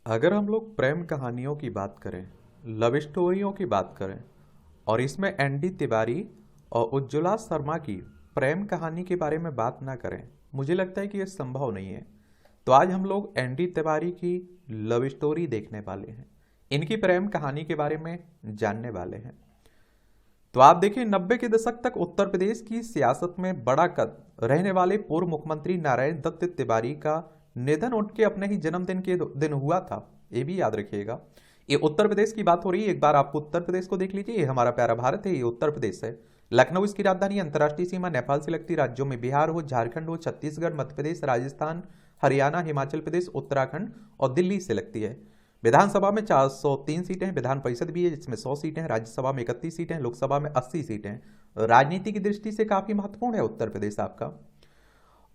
अगर हम लोग प्रेम कहानियों की बात करें, लव स्टोरियों की बात करें और इसमें एनडी तिवारी और उज्ज्वला शर्मा की प्रेम कहानी के बारे में बात ना करें, मुझे लगता है कि ये संभव नहीं है। तो आज हम लोग एनडी तिवारी की लव स्टोरी देखने वाले हैं, इनकी प्रेम कहानी के बारे में जानने वाले हैं। तो आप देखिए, 90 के दशक तक उत्तर प्रदेश की सियासत में बड़ा कद रहने वाले पूर्व मुख्यमंत्री नारायण दत्त तिवारी का निधन उनके अपने ही जन्मदिन के दिन हुआ था। ये भी याद रखिएगा। ये उत्तर प्रदेश की बात हो रही है, एक बार आपको उत्तर प्रदेश को देख लीजिए। ये हमारा प्यारा भारत है, ये उत्तर प्रदेश है। लखनऊ इसकी राजधानी, अंतर्राष्ट्रीय सीमा नेपाल से लगती। राज्यों में बिहार हो, झारखंड हो, छत्तीसगढ़, मध्य प्रदेश, राजस्थान, हरियाणा, हिमाचल प्रदेश, उत्तराखंड और दिल्ली से लगती है। विधानसभा में 403 सीटें हैं, विधान परिषद भी है जिसमें 100 सीटें हैं, राज्यसभा में 31 सीटें हैं, लोकसभा में 80 सीटें हैं। राजनीति की दृष्टि से काफी महत्वपूर्ण है उत्तर प्रदेश आपका।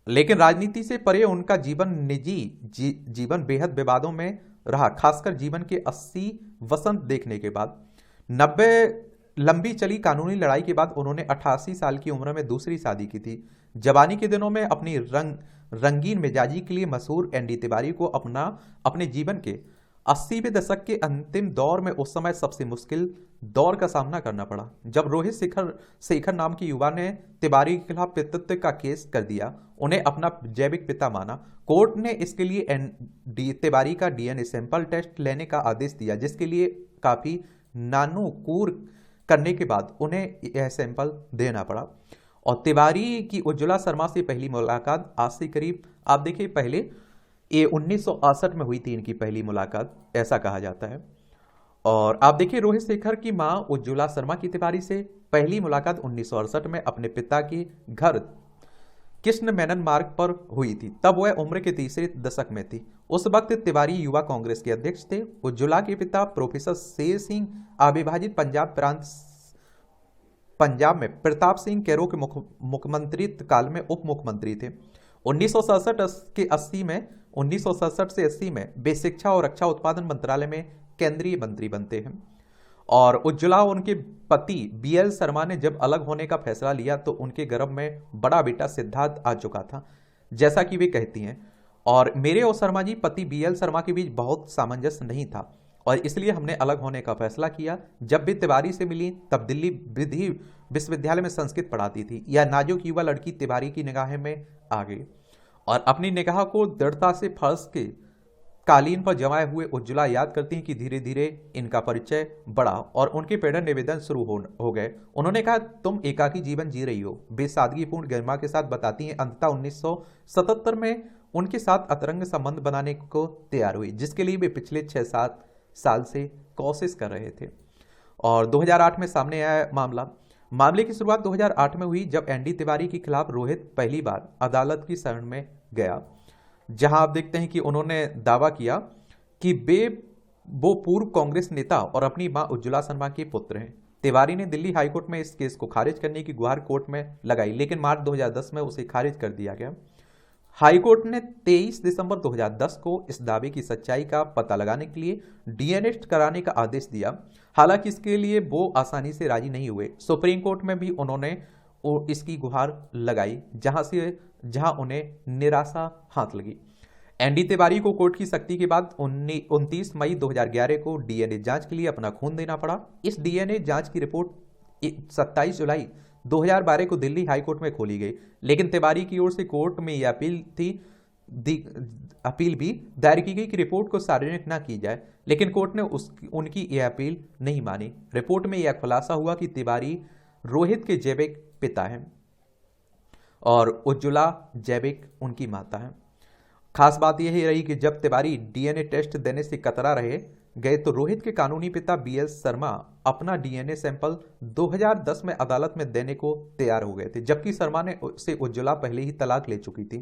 लेकिन राजनीति से परे उनका जीवन निजी जीवन बेहद विवादों में रहा, खासकर जीवन के 80 वसंत देखने के बाद। 90 लंबी चली कानूनी लड़ाई के बाद उन्होंने 88 साल की उम्र में दूसरी शादी की थी। जवानी के दिनों में अपनी रंगीन मिजाजी के लिए मशहूर एनडी तिवारी को अपने जीवन के 80वें दशक के अंतिम दौर में उस समय सबसे मुश्किल दौर का सामना करना पड़ा, जब रोहित शेखर नाम के युवा ने तिवारी के खिलाफ पितृत्व का केस कर दिया, उन्हें अपना जैविक पिता माना। कोर्ट ने इसके लिए तिवारी का डीएनए सैंपल टेस्ट लेने का आदेश दिया, जिसके लिए काफी नानुकूर करने के बाद उन्हें यह सैंपल देना पड़ा। और तिवारी की उज्ज्वला शर्मा से पहली मुलाकात आज से करीब, आप देखिए, पहले ये 1968 में हुई थी इनकी पहली मुलाकात, ऐसा कहा जाता है। और आप देखिए, रोहित शेखर की मां उज्ज्वला शर्मा की तिवारी से पहली मुलाकात 1968 में अपने पिता के घर कृष्ण मेनन मार्ग पर हुई थी। तब वह उम्र के तीसरे दशक में थी। उस वक्त तिवारी युवा कांग्रेस के अध्यक्ष थे। उज्ज्वला के पिता प्रोफेसर शेर सिंह अविभाजित पंजाब में प्रताप सिंह कैरो के मुख्यमंत्रित्व काल में उप मुख्यमंत्री थे। 1967 से 80 में वे शिक्षा और रक्षा उत्पादन मंत्रालय में केंद्रीय मंत्री बनते हैं। और उज्ज्वला और उनके पति बीएल शर्मा ने जब अलग होने का फैसला लिया तो उनके गर्भ में बड़ा बेटा सिद्धार्थ आ चुका था, जैसा कि वे कहती हैं। और मेरे और शर्मा जी पति बीएल शर्मा के बीच बहुत सामंजस्य नहीं था और इसलिए हमने अलग होने का फैसला किया। जब भी तिवारी से मिली तब दिल्ली विधि विश्वविद्यालय में संस्कृत पढ़ाती थी। यह नाजुक युवा लड़की तिवारी की निगाह में आ गई और अपनी निगाह को दृढ़ता से फर्श के कालीन पर जमाए हुए उज्ज्वला याद करती हैं कि धीरे धीरे इनका परिचय बढ़ा और उनके प्रेरण निवेदन शुरू हो गए। उन्होंने कहा, तुम एकाकी जीवन जी रही हो, वे सादगीपूर्ण गरिमा के साथ बताती हैं। अंततः 1977 में उनके साथ अतरंग संबंध बनाने को तैयार हुई, जिसके लिए वे पिछले 6-7 साल से कोशिश कर रहे थे। और 2008 में सामने आया मामले की शुरुआत 2008 में हुई, जब एनडी तिवारी के खिलाफ रोहित पहली बार अदालत की शरण में गया, जहां आप देखते हैं कि उन्होंने दावा किया कि वो पूर्व कांग्रेस नेता और अपनी मां उज्ज्वला शर्मा के पुत्र हैं। तिवारी ने दिल्ली हाईकोर्ट में इस केस को खारिज करने की गुहार कोर्ट में लगाई, लेकिन मार्च 2010 में उसे खारिज कर दिया गया। हाईकोर्ट ने 23 दिसंबर 2010 को इस दावे की सच्चाई का पता लगाने के लिए डीएनए कराने का आदेश दिया। हालांकि इसके लिए वो आसानी से राजी नहीं हुए। सुप्रीम कोर्ट में भी उन्होंने इसकी गुहार लगाई, जहां उन्हें निराशा हाथ लगी। एनडी तिवारी को कोर्ट की सख्ती के बाद 29 मई 2011 को डीएनए जांच के लिए अपना खून देना पड़ा। इस डीएनए जांच की रिपोर्ट 27 जुलाई 2012 को दिल्ली हाईकोर्ट में खोली गई, लेकिन तिवारी की ओर से कोर्ट में यह अपील भी दायर की गई कि रिपोर्ट को सार्वजनिक न की जाए, लेकिन कोर्ट ने उनकी यह अपील नहीं मानी। रिपोर्ट में यह खुलासा हुआ कि तिवारी रोहित के जैविक पिता हैं और उज्ज्वला जैविक उनकी माता है। खास बात यह रही कि जब तिवारी डीएनए टेस्ट देने से कतरा गए तो रोहित के कानूनी पिता बीएल शर्मा अपना डीएनए सैंपल 2010 में अदालत में देने को तैयार हो गए थे, जबकि शर्मा से उज्ज्वला पहले ही तलाक ले चुकी थी।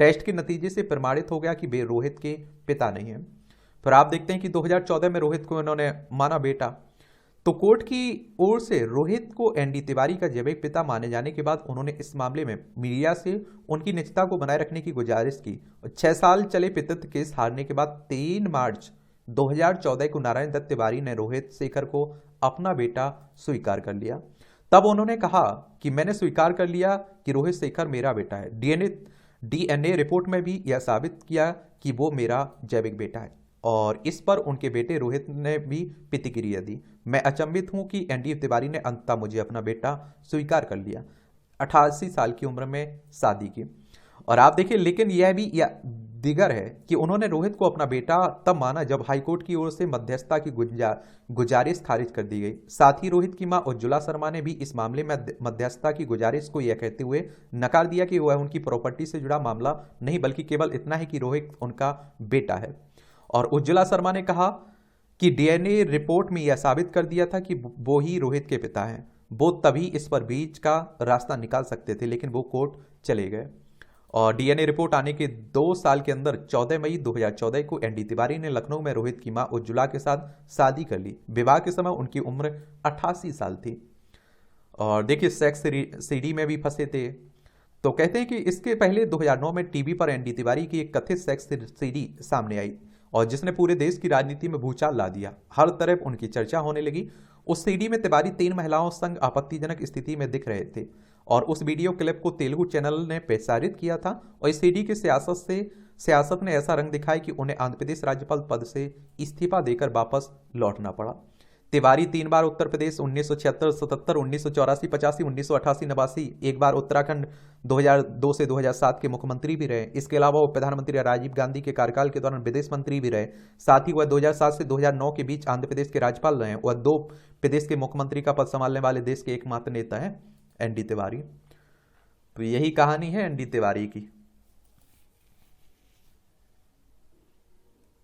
टेस्ट के नतीजे से प्रमाणित हो गया कि वे रोहित के पिता नहीं हैं। फिर आप देखते हैं कि 2014 में रोहित को इन्होंने माना बेटा, तो कोर्ट की ओर से रोहित को एनडी तिवारी का जैविक पिता माने जाने के बाद उन्होंने इस मामले में मीडिया से उनकी निजता को बनाए रखने की गुजारिश की। 6 साल चले पितृत्व केस हारने के बाद 3 मार्च 2014 को नारायण दत्त तिवारी ने रोहित शेखर को अपना बेटा स्वीकार कर लिया। तब उन्होंने कहा कि मैंने स्वीकार कर लिया कि रोहित शेखर मेरा बेटा है। डीएनए रिपोर्ट में भी यह साबित किया कि वो मेरा जैविक बेटा है। और इस पर उनके बेटे रोहित ने भी प्रतिक्रिया दी। मैं अचंभित हूं कि एनडी तिवारी ने अंततः मुझे अपना बेटा स्वीकार कर लिया। 88 साल की उम्र में शादी की। और आप देखिए, लेकिन यह भी दिगर है कि उन्होंने रोहित को अपना बेटा तब माना जब हाईकोर्ट की ओर से मध्यस्थता की गुजारिश खारिज कर दी गई। साथ ही रोहित की मां उज्ज्वला शर्मा ने भी इस मामले में मध्यस्थता की गुजारिश को यह कहते हुए नकार दिया कि वह उनकी प्रॉपर्टी से जुड़ा मामला नहीं, बल्कि केवल इतना है कि रोहित उनका बेटा है। और उज्ज्वला शर्मा ने कहा कि डीएनए रिपोर्ट में यह साबित कर दिया था कि वो ही रोहित के पिता हैं। वो तभी इस पर बीच का रास्ता निकाल सकते थे, लेकिन वो कोर्ट चले गए। और डीएनए रिपोर्ट आने के 2 साल के अंदर 14 मई 2014 को एनडी तिवारी ने लखनऊ में रोहित की मां उज्ज्वला के साथ शादी कर ली। विवाह के समय उनकी उम्र 88 साल थी। और देखिए, सेक्स सीडी में भी फंसे थे। तो कहते हैं कि इसके पहले 2009 में टीवी पर एनडी तिवारी की एक कथित सेक्स सीडी सामने आई और जिसने पूरे देश की राजनीति में भूचाल ला दिया। हर तरफ उनकी चर्चा होने लगी। उस सीडी में तिवारी 3 महिलाओं संग आपत्तिजनक स्थिति में दिख रहे थे और उस वीडियो क्लिप को तेलुगु चैनल ने प्रसारित किया था। और इस सीडी की सियासत ने ऐसा रंग दिखाया कि उन्हें आंध्र प्रदेश राज्यपाल पद से इस्तीफा देकर वापस लौटना पड़ा। तिवारी 3 बार उत्तर प्रदेश 1976, 77, 1984, 85, 1988, 89, एक बार उत्तराखंड 2002 से 2007 के मुख्यमंत्री भी रहे। इसके अलावा वो प्रधानमंत्री राजीव गांधी के कार्यकाल के दौरान विदेश मंत्री भी रहे। साथ ही वह 2007 से 2009 के बीच आंध्र प्रदेश के राज्यपाल रहे। वह 2 प्रदेश के मुख्यमंत्री का पद संभालने वाले देश के एकमात्र नेता हैं एनडी तिवारी। तो यही कहानी है एनडी तिवारी की।